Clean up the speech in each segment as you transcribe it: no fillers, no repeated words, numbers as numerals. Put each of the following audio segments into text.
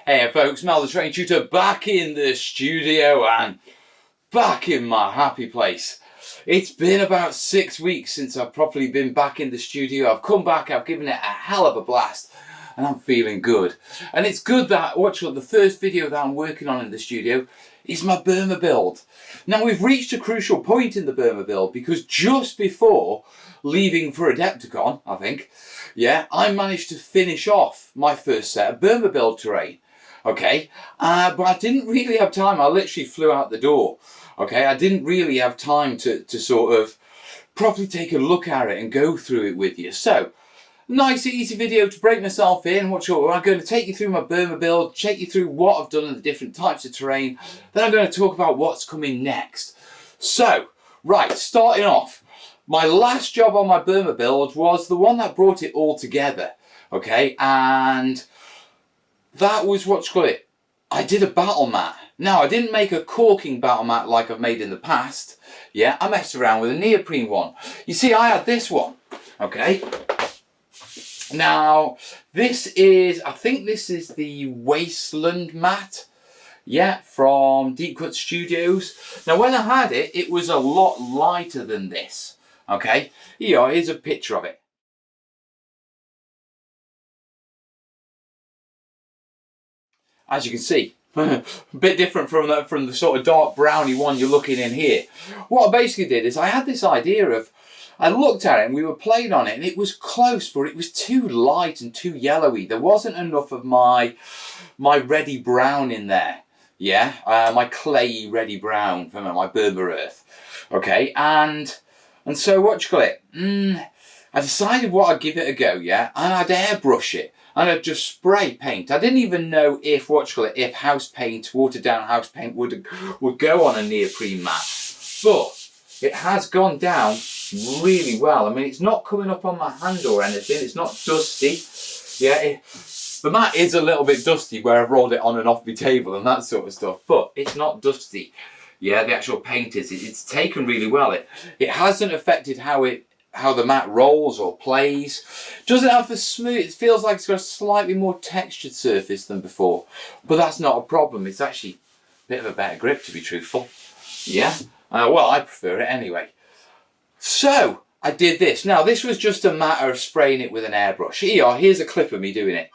Hey folks, Mel the Train Tutor back in the studio and back in my happy place. It's been about 6 weeks since I've properly been back in the studio. I've come back, I've given it a hell of a blast and I'm feeling good. And it's good that, the first video that I'm working on in the studio is my Burma build. Now we've reached a crucial point in the Burma build because just before leaving for Adepticon, I think, I managed to finish off my first set of Burma build terrain. Okay, but I didn't really have time. I literally flew out the door. Okay, I didn't really have time to sort of properly take a look at it and go through it with you. So, nice easy video to break myself in. I'm going to take you through my Burma build, take you through what I've done in the different types of terrain. Then I'm going to talk about what's coming next. So, right, starting off. My last job on my Burma build was the one that brought it all together. Okay, and that was I did a battle mat. Now, I didn't make a corking battle mat like I've made in the past. Yeah, I messed around with a neoprene one. You see, I had this one. Okay. Now, I think this is the Wasteland mat. Yeah, from Deep Cut Studios. Now, when I had it, it was a lot lighter than this. Okay. Here's a picture of it. As you can see, a bit different from the sort of dark browny one you're looking in here. What I basically did is I had this idea of, I looked at it and we were playing on it and it was close, but it was too light and too yellowy. There wasn't enough of my reddy brown in there. Yeah, my clayey reddy brown from my Burma earth. Okay, and so I decided what I'd give it a go, yeah, and I'd airbrush it. And I'd just spray paint. I didn't even know if if house paint, watered down house paint would go on a neoprene mat. But it has gone down really well. I mean, it's not coming up on my hand or anything. It's not dusty. Yeah, the mat is a little bit dusty where I've rolled it on and off my table and that sort of stuff. But it's not dusty. Yeah, the actual paint is. It's taken really well. It hasn't affected how the mat rolls or plays. Doesn't have a smooth, it feels like it's got a slightly more textured surface than before, but that's not a problem. It's actually a bit of a better grip, to be truthful. Yeah, well, I prefer it anyway. So I did this. Now this was just a matter of spraying it with an airbrush. Here's a clip of me doing it.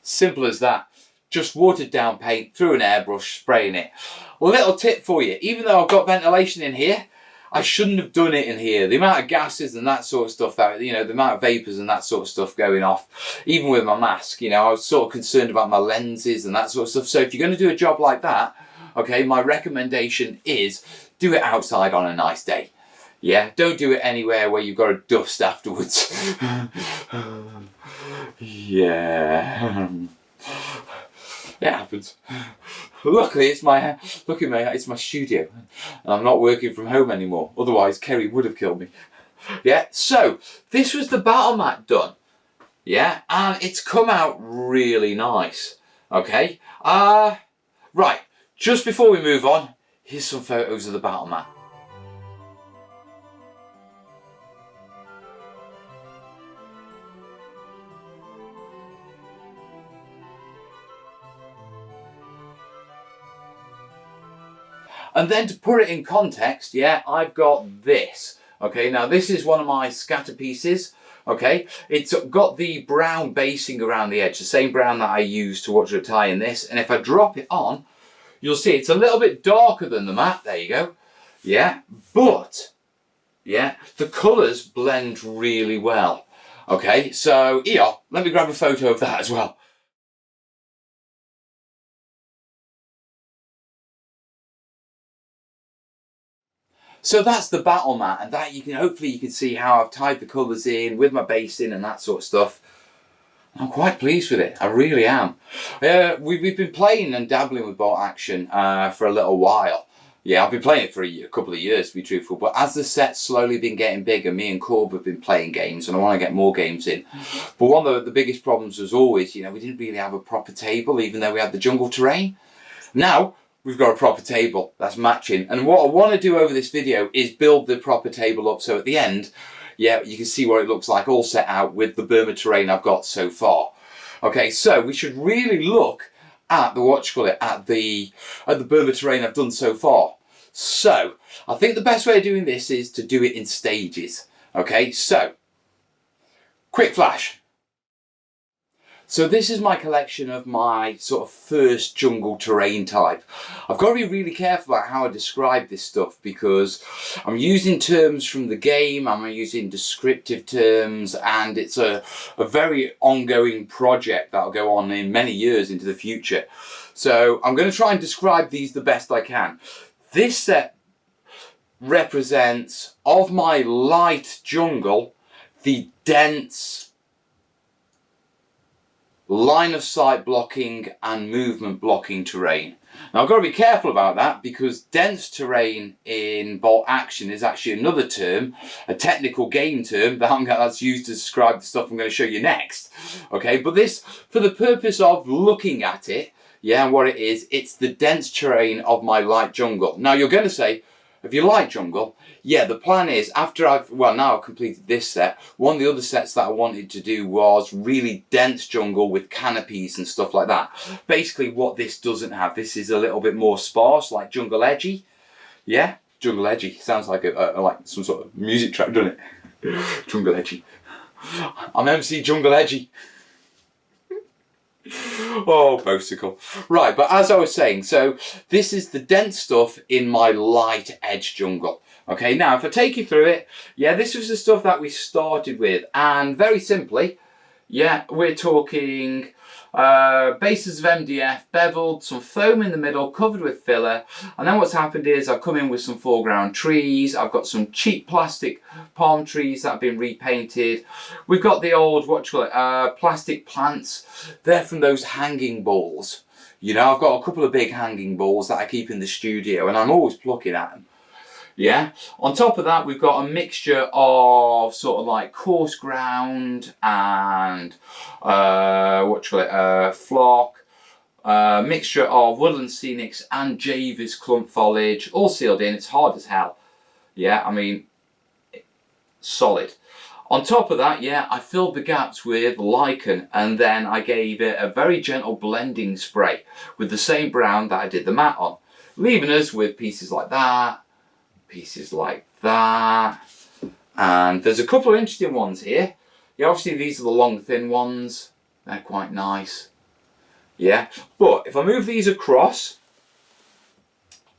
Simple as that. Just watered down paint through an airbrush, spraying it. Well, little tip for you, even though I've got ventilation in here, I shouldn't have done it in here. The amount of gases and that sort of stuff, the amount of vapours and that sort of stuff going off, even with my mask, I was sort of concerned about my lenses and that sort of stuff. So if you're going to do a job like that, okay, my recommendation is do it outside on a nice day. Yeah, don't do it anywhere where you've got to dust afterwards. Yeah. It happens. Luckily, it's my studio, and I'm not working from home anymore. Otherwise, Kerry would have killed me. Yeah. So this was the battle mat done. Yeah, and it's come out really nice. Okay. Right. Just before we move on, here's some photos of the battle mat. And then to put it in context, I've got this. Okay, now this is one of my scatter pieces. Okay, it's got the brown basing around the edge, the same brown that I used to tie in this. And if I drop it on, you'll see it's a little bit darker than the mat. There you go. Yeah, but the colours blend really well. Okay, so let me grab a photo of that as well. So that's the battle mat, and that hopefully you can see how I've tied the colours in with my basing and that sort of stuff. I'm quite pleased with it, I really am. We've been playing and dabbling with bolt action for a little while. Yeah, I've been playing it for a couple of years, to be truthful, but as the set's slowly been getting bigger, me and Corb have been playing games, and I want to get more games in. But one of the biggest problems was always, we didn't really have a proper table, even though we had the jungle terrain. Now, we've got a proper table that's matching, and what I want to do over this video is build the proper table up, so at the end, yeah, you can see what it looks like all set out with the Burma terrain I've got so far. Okay, so we should really look at the Burma terrain I've done so far. So, I think the best way of doing this is to do it in stages. Okay, so, quick flash. So this is my collection of my sort of first jungle terrain type. I've got to be really careful about how I describe this stuff because I'm using terms from the game, I'm using descriptive terms, and it's a very ongoing project that'll go on in many years into the future. So I'm going to try and describe these the best I can. This set represents, of my light jungle, the dense line of sight blocking and movement blocking terrain. Now I've got to be careful about that because dense terrain in bolt action is actually another term, a technical game term that's used to describe the stuff I'm going to show you next. Okay, but this, for the purpose of looking at it, yeah, and what it is, it's the dense terrain of my light jungle. Now you're going to say, if you like jungle, yeah, the plan is after now I've completed this set, one of the other sets that I wanted to do was really dense jungle with canopies and stuff like that. Basically what this doesn't have, this is a little bit more sparse, like Jungle Edgy. Yeah, Jungle Edgy, sounds like like some sort of music track, doesn't it? Jungle Edgy. I'm MC Jungle Edgy. Oh, boastical. Right, but as I was saying, so this is the dense stuff in my light edge jungle. Okay, now if I take you through it, yeah, this was the stuff that we started with, and very simply, yeah, we're talking bases of MDF, beveled, some foam in the middle, covered with filler, and then what's happened is I've come in with some foreground trees, I've got some cheap plastic palm trees that have been repainted, we've got the old, plastic plants, they're from those hanging balls. I've got a couple of big hanging balls that I keep in the studio, and I'm always plucking at them. Yeah, on top of that we've got a mixture of sort of like coarse ground and flock, mixture of woodland scenics and Javis clump foliage, all sealed in. It's hard as hell. Yeah, I mean, solid. On top of that, yeah, I filled the gaps with lichen, and then I gave it a very gentle blending spray with the same brown that I did the mat on, leaving us with pieces like that, pieces like that, and there's a couple of interesting ones here. Yeah, obviously these are the long thin ones, they're quite nice. Yeah, but if I move these across,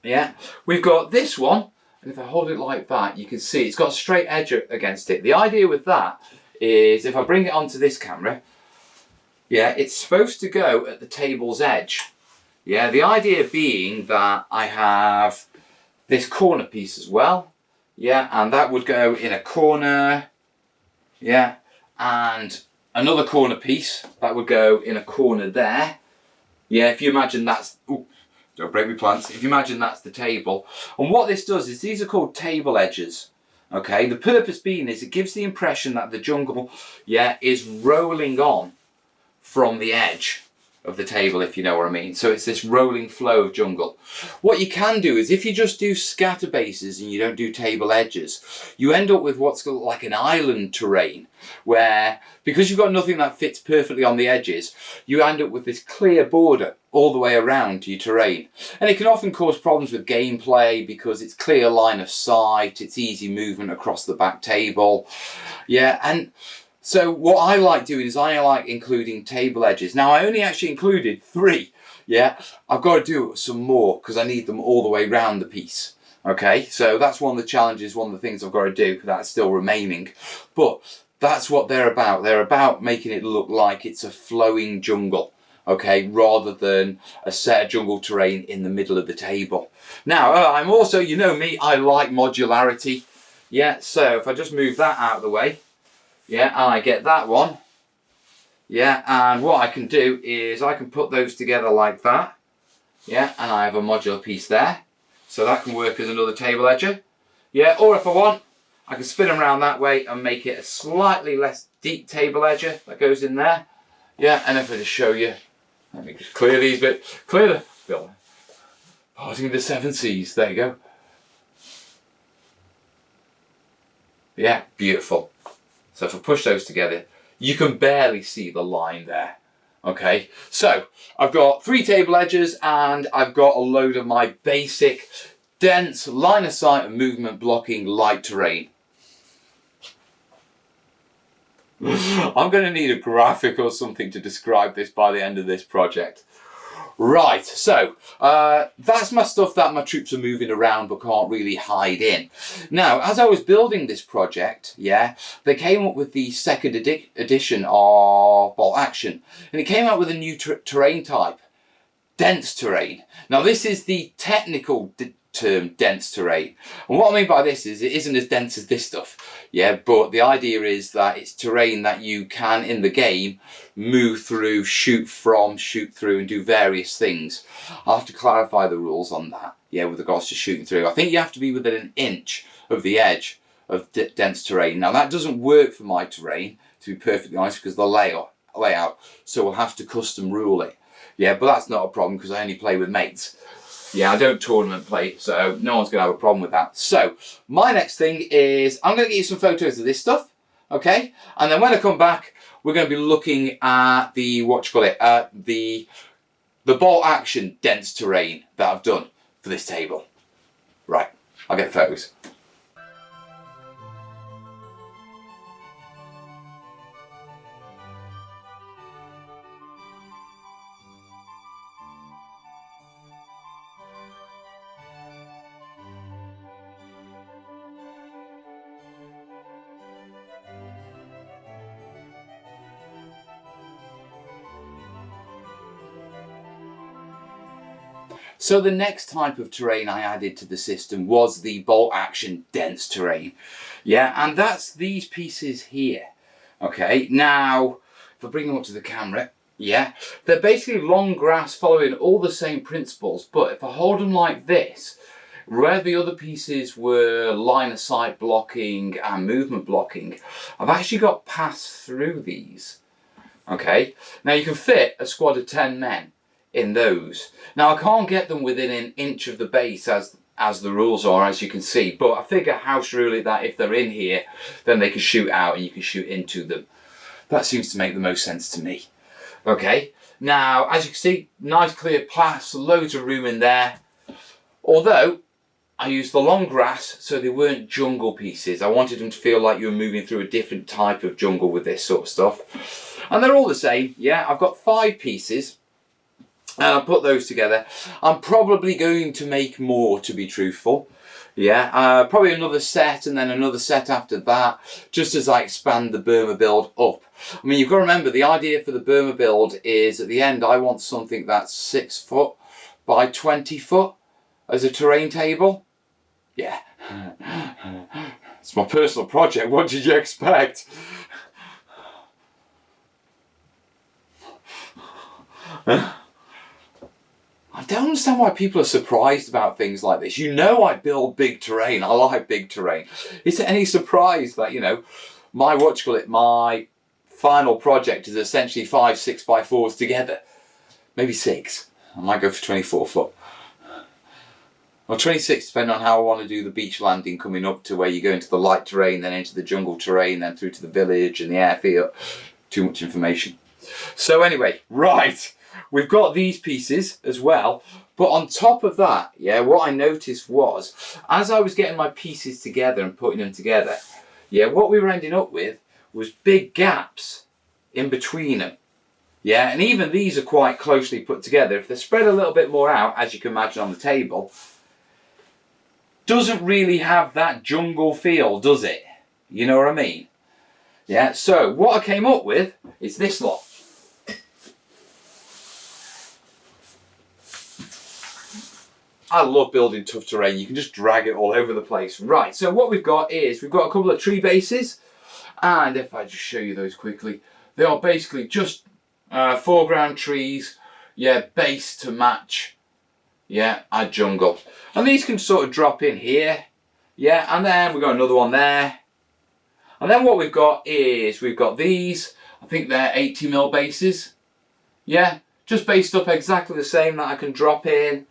yeah, we've got this one, and if I hold it like that, you can see it's got a straight edge against it. The idea with that is if I bring it onto this camera, yeah, it's supposed to go at the table's edge. Yeah, the idea being that I have this corner piece as well, yeah, and that would go in a corner, yeah, and another corner piece that would go in a corner there. Yeah, if you imagine that's, ooh, don't break me plants, if you imagine that's the table. And what this does is these are called table edges. Okay, the purpose being is it gives the impression that the jungle, yeah, is rolling on from the edge of the table, if you know what I mean. So it's this rolling flow of jungle. What you can do is if you just do scatter bases and you don't do table edges, you end up with what's called like an island terrain, where because you've got nothing that fits perfectly on the edges, you end up with this clear border all the way around to your terrain. And it can often cause problems with gameplay because it's clear line of sight, it's easy movement across the back table. Yeah, and so what I like doing is I like including table edges. Now I only actually included 3, yeah. I've got to do some more because I need them all the way around the piece. Okay, so that's one of the challenges, one of the things I've got to do that's still remaining. But that's what they're about. They're about making it look like it's a flowing jungle. okay, rather than a set of jungle terrain in the middle of the table. Now, I'm also, you know me, I like modularity. Yeah, so if I just move that out of the way, yeah, and I get that one, yeah, and what I can do is I can put those together like that, yeah, and I have a modular piece there, so that can work as another table edger, yeah, or if I want, I can spin them around that way and make it a slightly less deep table edger that goes in there, yeah, and if I just show you, let me just clear these bits, clear the building, parting the 7 Cs, there you go, yeah, beautiful. So if I push those together, you can barely see the line there. Okay, so I've got 3 table edges and I've got a load of my basic dense line of sight and movement blocking light terrain. I'm going to need a graphic or something to describe this by the end of this project. Right, so that's my stuff that my troops are moving around but can't really hide in. Now, as I was building this project, yeah, they came up with the second edition of Bolt Action, and it came out with a new terrain type, dense terrain. Now, this is the technical term, dense terrain, and what I mean by this is it isn't as dense as this stuff, yeah, but the idea is that it's terrain that you can in the game move through, shoot through and do various things. I'll have to clarify the rules on that, yeah, with regards to shooting through. I think you have to be within an inch of the edge of dense terrain. Now that doesn't work for my terrain, to be perfectly honest, because the layout, so we'll have to custom rule it, yeah, but that's not a problem because I only play with mates. Yeah, I don't tournament play, so no one's going to have a problem with that. So, my next thing is, I'm going to get you some photos of this stuff, okay? And then when I come back, we're going to be looking at the, the Bolt Action dense terrain that I've done for this table. Right, I'll get the photos. So the next type of terrain I added to the system was the Bolt Action dense terrain. Yeah, and that's these pieces here. Okay, now, if I bring them up to the camera, yeah, they're basically long grass following all the same principles, but if I hold them like this, where the other pieces were line of sight blocking and movement blocking, I've actually got paths through these. Okay, now you can fit a squad of 10 men in those. Now I can't get them within an inch of the base as the rules are, as you can see, but I figure house rule it that if they're in here then they can shoot out and you can shoot into them. That seems to make the most sense to me. Okay, now as you can see, nice clear paths, loads of room in there, although I used the long grass so they weren't jungle pieces. I wanted them to feel like you were moving through a different type of jungle with this sort of stuff, and they're all the same. Yeah, I've got 5 pieces and I'll put those together. I'm probably going to make more, to be truthful. Yeah, probably another set and then another set after that, just as I expand the Burma build up. I mean, you've got to remember, the idea for the Burma build is at the end I want something that's 6 foot by 20 foot as a terrain table. Yeah, it's my personal project, what did you expect? I don't understand why people are surprised about things like this. You know I build big terrain. I like big terrain. Is there any surprise that, you know, my final project is essentially 5 6x4s together? Maybe 6. I might go for 24 foot. Or 26, depending on how I want to do the beach landing coming up to where you go into the light terrain, then into the jungle terrain, then through to the village and the airfield. Too much information. So anyway, right. We've got these pieces as well, but on top of that, yeah, what I noticed was, as I was getting my pieces together and putting them together, yeah, what we were ending up with was big gaps in between them. Yeah, and even these are quite closely put together. If they're spread a little bit more out, as you can imagine on the table, doesn't really have that jungle feel, does it? You know what I mean? Yeah, so what I came up with is this lot. I love building tough terrain. You can just drag it all over the place. Right, so what we've got is, we've got a couple of tree bases. And if I just show you those quickly, they are basically just foreground trees, yeah, base to match, yeah, a jungle. And these can sort of drop in here, yeah, and then we've got another one there. And then what we've got is, we've got these, I think they're 80mm bases, yeah, just based up exactly the same that I can drop in.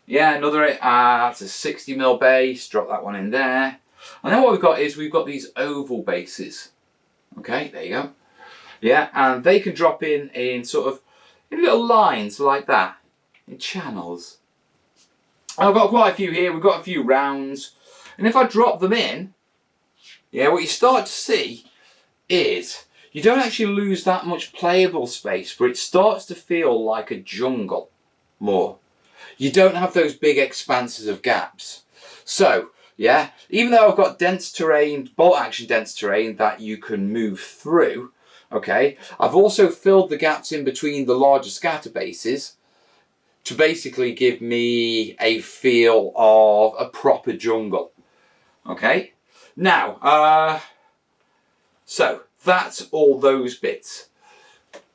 Yeah, another, that's a 60mm base, drop that one in there. And then what we've got is, we've got these oval bases. Okay, there you go. Yeah, and they can drop in sort of, in little lines like that, in channels. And I've got quite a few here, we've got a few rounds. And if I drop them in, yeah, what you start to see is, you don't actually lose that much playable space, but it starts to feel like a jungle more. You don't have those big expanses of gaps. So, yeah, even though I've got dense terrain, bolt action dense terrain that you can move through, okay, I've also filled the gaps in between the larger scatter bases to basically give me a feel of a proper jungle. Okay, now, so that's all those bits.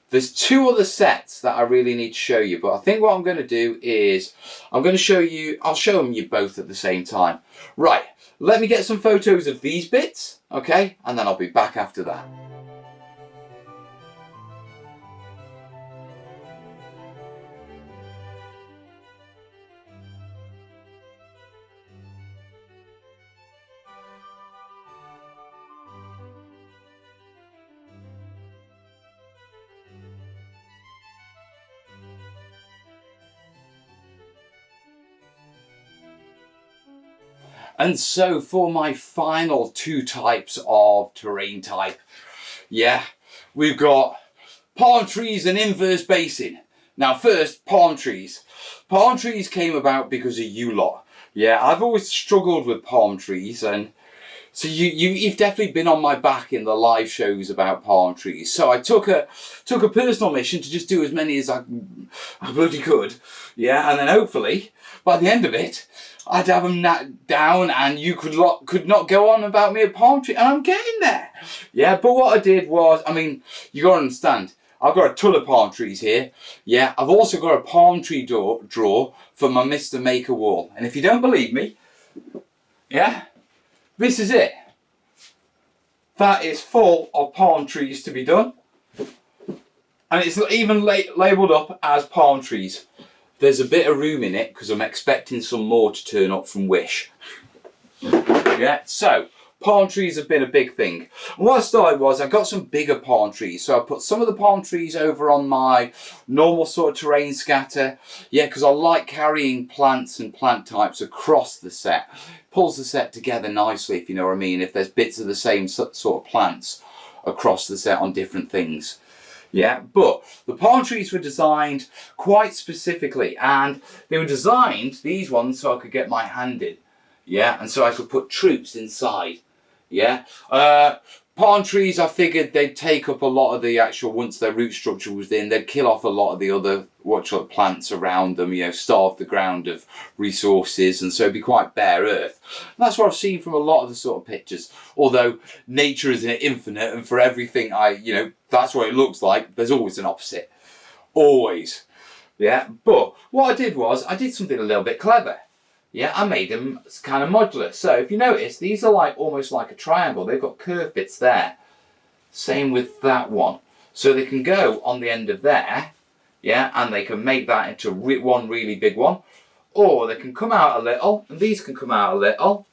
There's two other sets that I really need to show you, but I think what I'm going to do is, I'm going to show you, I'll show them you both at the same time. Right, let me get some photos of these bits, okay, and then I'll be back after that. And so for my final two types of terrain type, yeah, we've got palm trees and inverse basing. Now first, palm trees. Palm trees came about because of you lot. Yeah, I've always struggled with palm trees, and so you've definitely been on my back in the live shows about palm trees. So I took a personal mission to just do as many as I bloody could. Yeah, and then hopefully by the end of it, I'd have them down, and you could not go on about me a palm tree, and I'm getting there. Yeah, but what I did was, I mean, you got to understand, I've got a ton of palm trees here. Yeah, I've also got a palm tree drawer for my Mr. Maker wall. And if you don't believe me, yeah, this is it. That is full of palm trees to be done. And it's even labelled up as palm trees. There's a bit of room in it because I'm expecting some more to turn up from Wish. Yeah, so palm trees have been a big thing. And what I started was, I got some bigger palm trees. So I put some of the palm trees over on my normal sort of terrain scatter. Yeah, because I like carrying plants and plant types across the set. Pulls the set together nicely, if you know what I mean. If there's bits of the same sort of plants across the set on different things. Yeah, but the palm trees were designed quite specifically, and they were designed, these ones, so I could get my hand in. Yeah, and so I could put troops inside. Yeah, palm trees, I figured they'd take up a lot of the actual, once their root structure was in, they'd kill off a lot of the other plants around them, you know, starve the ground of resources, and so it'd be quite bare earth. And that's what I've seen from a lot of the sort of pictures. Although nature is infinite, and for everything that's what it looks like, there's always an opposite. Always. Yeah, but what I did was, I did something a little bit clever. Yeah, I made them kind of modular. So if you notice, these are like almost like a triangle. They've got curved bits there. Same with that one. So they can go on the end of there, yeah, and they can make that into one really big one. Or they can come out a little, and these can come out a little,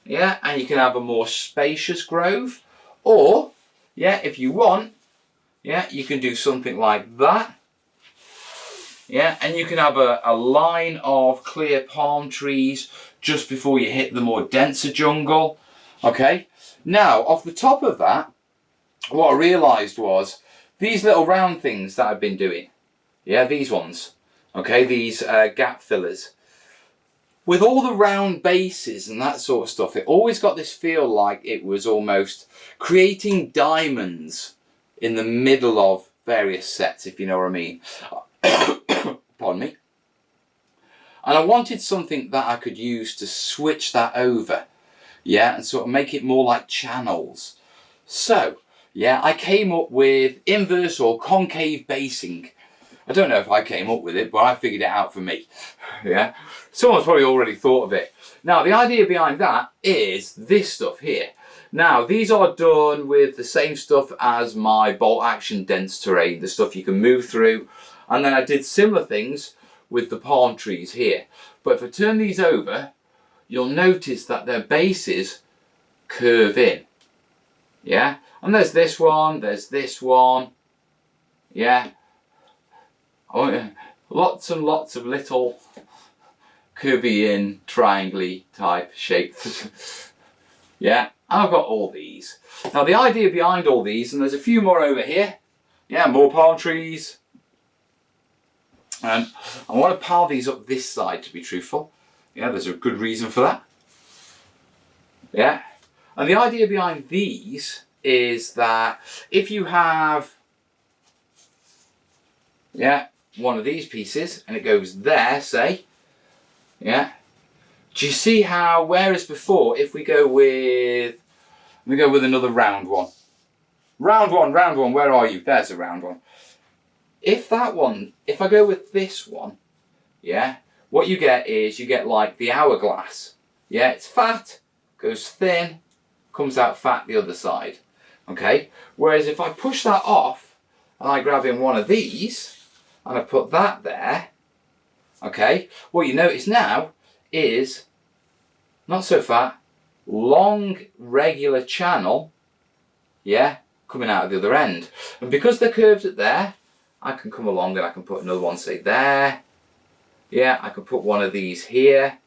yeah, and you can have a more spacious grove. Or, yeah, if you want, yeah, you can do something like that. Yeah, and you can have a line of clear palm trees just before you hit the more denser jungle. Okay, now off the top of that, what I realised was these little round things that I've been doing. Yeah, these ones. Okay, these gap fillers. With all the round bases and that sort of stuff, it always got this feel like it was almost creating diamonds in the middle of various sets, if you know what I mean. Pardon me. And I wanted something that I could use to switch that over, yeah, and sort of make it more like channels. So, yeah, I came up with inverse or concave basing. I don't know if I came up with it, but I figured it out for me, yeah. Someone's probably already thought of it. Now, the idea behind that is this stuff here. Now, these are done with the same stuff as my bolt action dense terrain, the stuff you can move through. And then I did similar things with the palm trees here. But if I turn these over, you'll notice that their bases curve in. Yeah, and there's this one, yeah. Lots and lots of little curvy in, triangle type shapes. Yeah, I've got all these. Now the idea behind all these, and there's a few more over here. Yeah, more palm trees. And I want to pile these up this side, to be truthful. Yeah, there's a good reason for that. Yeah, and the idea behind these is that if you have, yeah, one of these pieces and it goes there, say, yeah, do you see how, whereas before, if we go with another round one, where are you? There's a round one. If I go with this one, yeah, what you get is you get like the hourglass. Yeah, it's fat, goes thin, comes out fat the other side. Okay, whereas if I push that off and I grab in one of these and I put that there, okay, what you notice now is not so fat, long regular channel, yeah, coming out of the other end. And because they're curved at there, I can come along and I can put another one, say there. Yeah, I can put one of these here.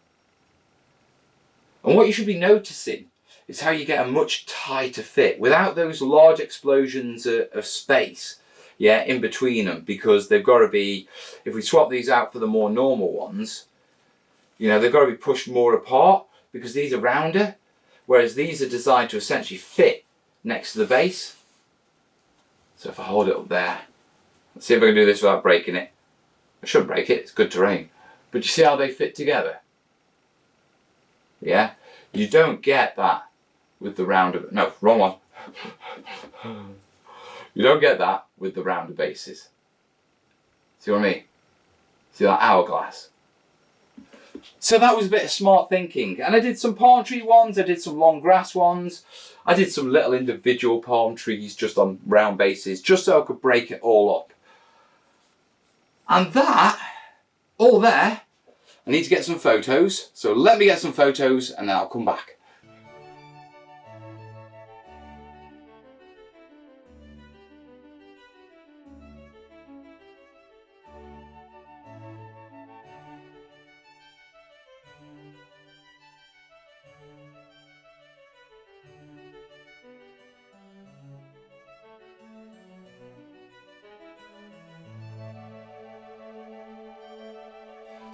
And what you should be noticing is how you get a much tighter fit without those large explosions of space, yeah, in between them, because they've got to be, if we swap these out for the more normal ones, you know, they've got to be pushed more apart because these are rounder, whereas these are designed to essentially fit next to the base. So if I hold it up there, let's see if I can do this without breaking it. I shouldn't break it, it's good terrain. But you see how they fit together? Yeah? You don't get that with the rounder, no, wrong one. You don't get that with the rounder bases. See what I mean? See that hourglass? So that was a bit of smart thinking. And I did some palm tree ones, I did some long grass ones, I did some little individual palm trees just on round bases, just so I could break it all up. And that, all there, I need to get some photos. So let me get some photos and then I'll come back.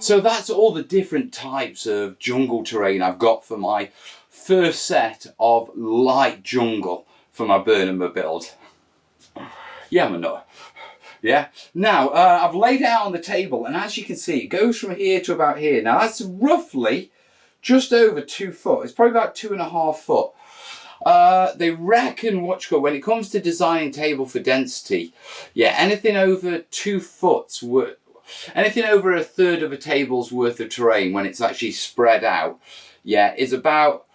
So that's all the different types of jungle terrain I've got for my first set of light jungle for my Burma build. Yeah, I'm a nut. Yeah. Now, I've laid it out on the table, and as you can see, it goes from here to about here. Now, that's roughly just over 2 foot. It's probably about 2.5 foot. They reckon, when it comes to designing table for density, yeah, anything over 2 foot's worth, anything over 1/3 of a table's worth of terrain when it's actually spread out, yeah, is about,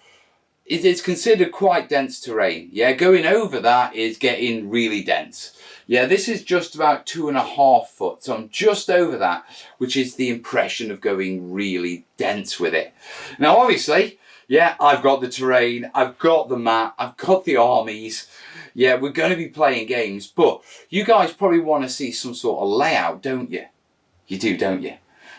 it is considered quite dense terrain. Yeah, going over that is getting really dense. Yeah, this is just about 2.5 foot, so I'm just over that, which is the impression of going really dense with it. Now, obviously, yeah, I've got the terrain, I've got the map, I've got the armies. Yeah, we're going to be playing games, but you guys probably want to see some sort of layout, don't you? You do, don't you?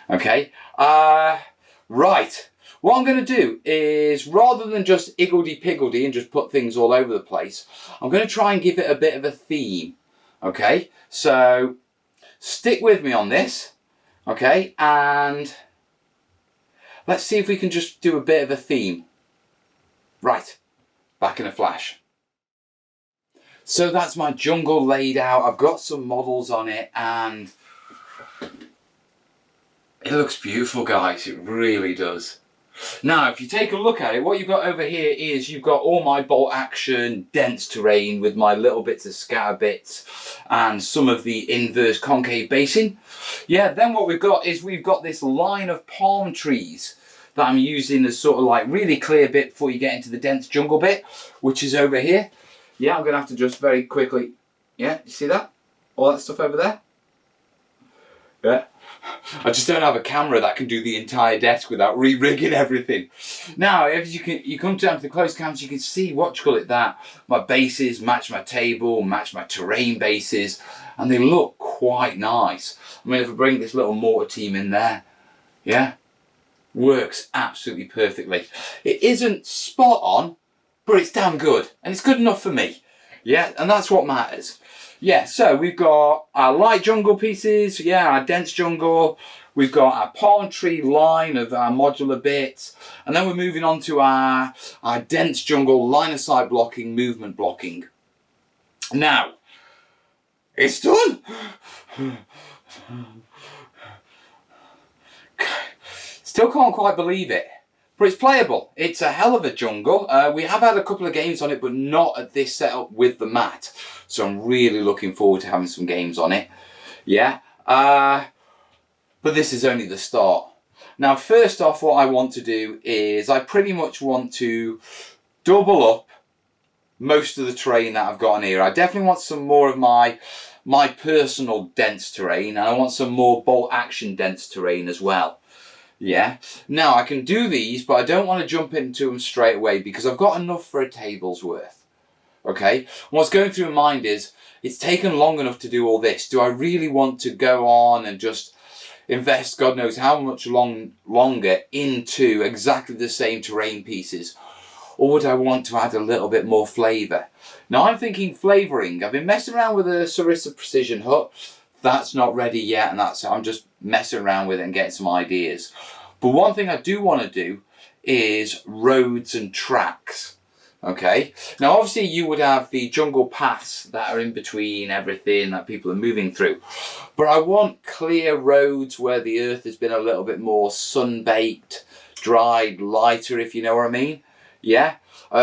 Okay. Right. What I'm going to do is, rather than just iggledy-piggledy and just put things all over the place, I'm going to try and give it a bit of a theme. Okay. So, stick with me on this. Okay. And let's see if we can just do a bit of a theme. Right. Back in a flash. So that's my jungle laid out. I've got some models on it, and It looks beautiful, guys, it really does. Now, if you take a look at it, what you've got over here is you've got all my bolt action dense terrain with my little bits of scatter bits and some of the inverse concave basing. Yeah, then what we've got is we've got this line of palm trees that I'm using as sort of like really clear bit before you get into the dense jungle bit, which is over here. Yeah, I'm going to have to just very quickly, yeah, you see that? All that stuff over there? Yeah. I just don't have a camera that can do the entire desk without re-rigging everything. Now, if you come down to the close cams, you can see what you call it, that my bases match my table, match my terrain bases, and they look quite nice. I mean, if I bring this little mortar team in there, yeah, works absolutely perfectly. It isn't spot on, but it's damn good, and it's good enough for me. Yeah, and that's what matters. Yeah, so we've got our light jungle pieces, yeah, our dense jungle, we've got our palm tree line of our modular bits, and then we're moving on to our dense jungle line of sight blocking, movement blocking. Now, it's done! Still can't quite believe it. But it's playable. It's a hell of a jungle. We have had a couple of games on it, but not at this setup with the mat. So I'm really looking forward to having some games on it. Yeah. But this is only the start. Now, first off, what I want to do is I pretty much want to double up most of the terrain that I've got on here. I definitely want some more of my personal dense terrain, and I want some more bolt action dense terrain as well. Yeah, now I can do these, but I don't want to jump into them straight away because I've got enough for a table's worth. Okay, what's going through my mind is, it's taken long enough to do all this. Do I really want to go on and just invest God knows how much longer into exactly the same terrain pieces? Or would I want to add a little bit more flavour? Now I'm thinking flavouring. I've been messing around with a Sarissa Precision Hut. That's not ready yet, and I'm just messing around with it and getting some ideas. But one thing I do want to do is roads and tracks. Okay, now obviously you would have the jungle paths that are in between everything that people are moving through, but I want clear roads where the earth has been a little bit more sun-baked, dried, lighter, if you know what I mean. Yeah,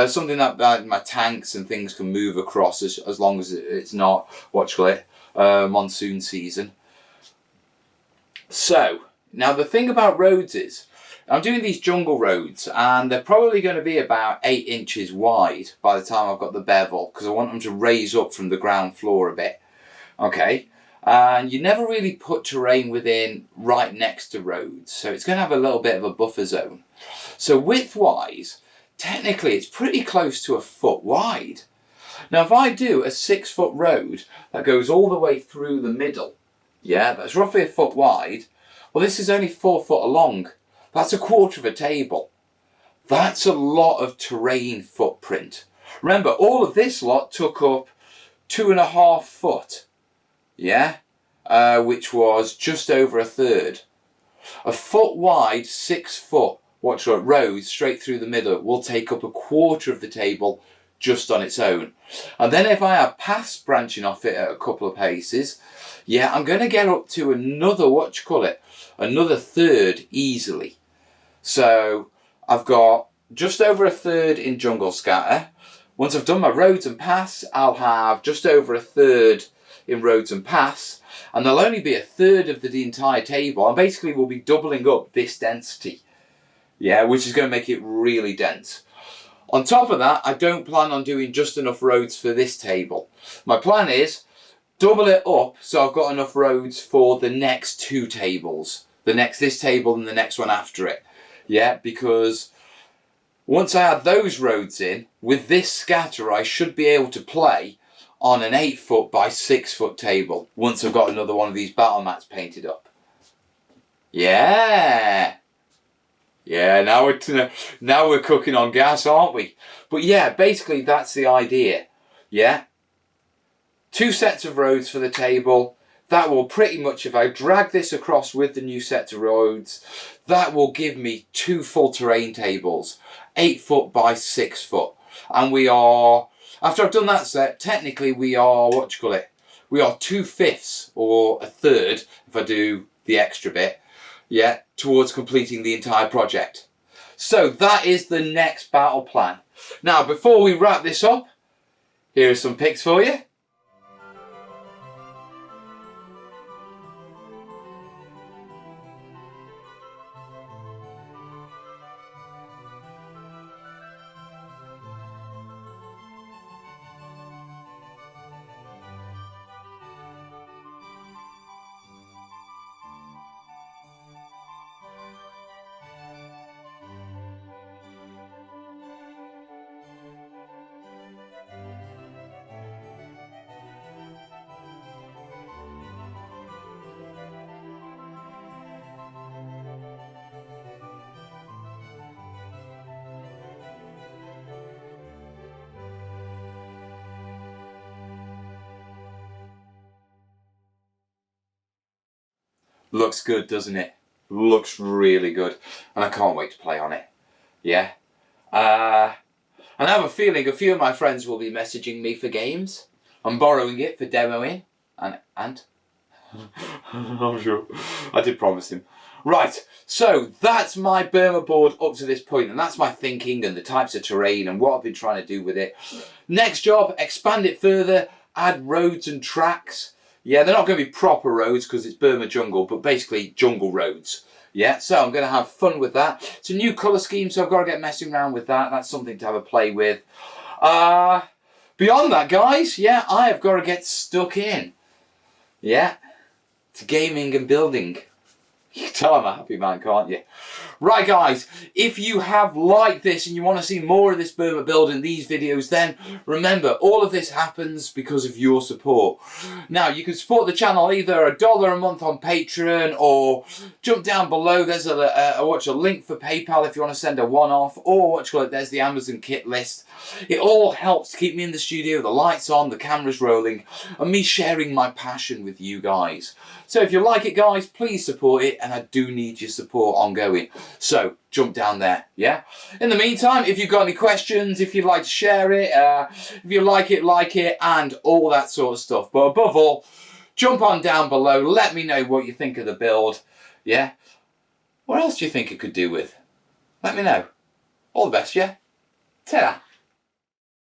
something that my tanks and things can move across as long as it's not, what you call it, monsoon season. So now the thing about roads is, I'm doing these jungle roads and they're probably going to be about 8 inches wide by the time I've got the bevel, because I want them to raise up from the ground floor a bit. Okay, and you never really put terrain within right next to roads, so it's going to have a little bit of a buffer zone. So width wise, technically it's pretty close to a foot wide. Now if I do a 6-foot road that goes all the way through the middle, yeah, that's roughly a foot wide, well this is only 4 foot long. That's a quarter of a table. That's a lot of terrain footprint. Remember, all of this lot took up 2.5 foot, yeah, which was just over a third. A foot wide, 6 foot, watch what, road straight through the middle will take up a quarter of the table just on its own. And then if I have paths branching off it at a couple of paces, yeah, I'm going to get up to another, what you call it, another third easily. So I've got just over a third in jungle scatter. Once I've done my roads and paths, I'll have just over a third in roads and paths, and there'll only be a third of the entire table. And basically we'll be doubling up this density, yeah, which is going to make it really dense. On top of that, I don't plan on doing just enough roads for this table. My plan is double it up so I've got enough roads for the next 2 tables. This table and the next one after it. Yeah, because once I add those roads in, with this scatter I should be able to play on an 8 foot by 6 foot table once I've got another one of these battle mats painted up. Yeah! Yeah, now we're cooking on gas, aren't we? But yeah, basically that's the idea. Yeah? 2 sets of roads for the table. That will pretty much, if I drag this across with the new set of roads, that will give me 2 full terrain tables, 8 foot by 6 foot. And we are, after I've done that set, technically we are, what do you call it? We are 2/5 or a third, if I do the extra bit. yeah, towards completing the entire project. So that is the next battle plan. Now, before we wrap this up, here are some pics for you. Looks good, doesn't it? Looks really good. And I can't wait to play on it. Yeah. And I have a feeling a few of my friends will be messaging me for games. I'm borrowing it for demoing. And I'm sure. I did promise him. Right, so that's my Burma board up to this point, and that's my thinking and the types of terrain and what I've been trying to do with it. Next job, expand it further, add roads and tracks. Yeah, they're not going to be proper roads because it's Burma jungle, but basically jungle roads. Yeah, so I'm going to have fun with that. It's a new colour scheme, so I've got to get messing around with that. That's something to have a play with. Beyond that, guys, yeah, I have got to get stuck in. Yeah, to gaming and building. You can tell I'm a happy man, can't you? Right, guys, if you have liked this and you want to see more of this Burma build in these videos, then remember, all of this happens because of your support. Now, you can support the channel either $1 a month on Patreon, or jump down below. There's a link for PayPal if you want to send a one-off, or there's the Amazon kit list. It all helps to keep me in the studio, the lights on, the cameras rolling, and me sharing my passion with you guys. So if you like it, guys, please support it, and I do need your support ongoing. So jump down there, yeah? In the meantime, if you've got any questions, if you'd like to share it, if you like it, and all that sort of stuff. But above all, jump on down below, let me know what you think of the build, yeah? What else do you think it could do with? Let me know. All the best, yeah? Ta-da!